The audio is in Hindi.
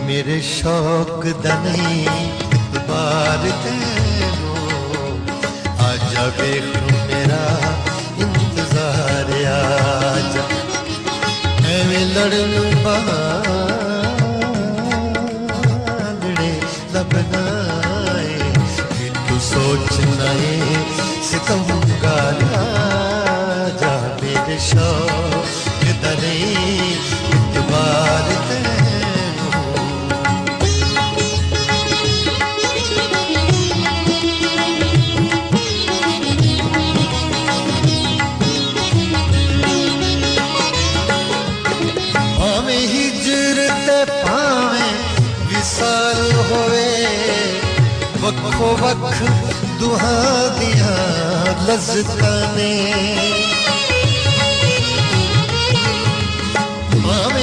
मेरे शौक दा नहीं बार तेनू आजा वेख मेरा इंतजार आजा एवें लड़न बहाने लबनाए तू सोचना है सितम गाना जा मेरे शौक दा नहीं बार वक्खो वक्ख दुहा दिया लज़्ज़तां ने भावें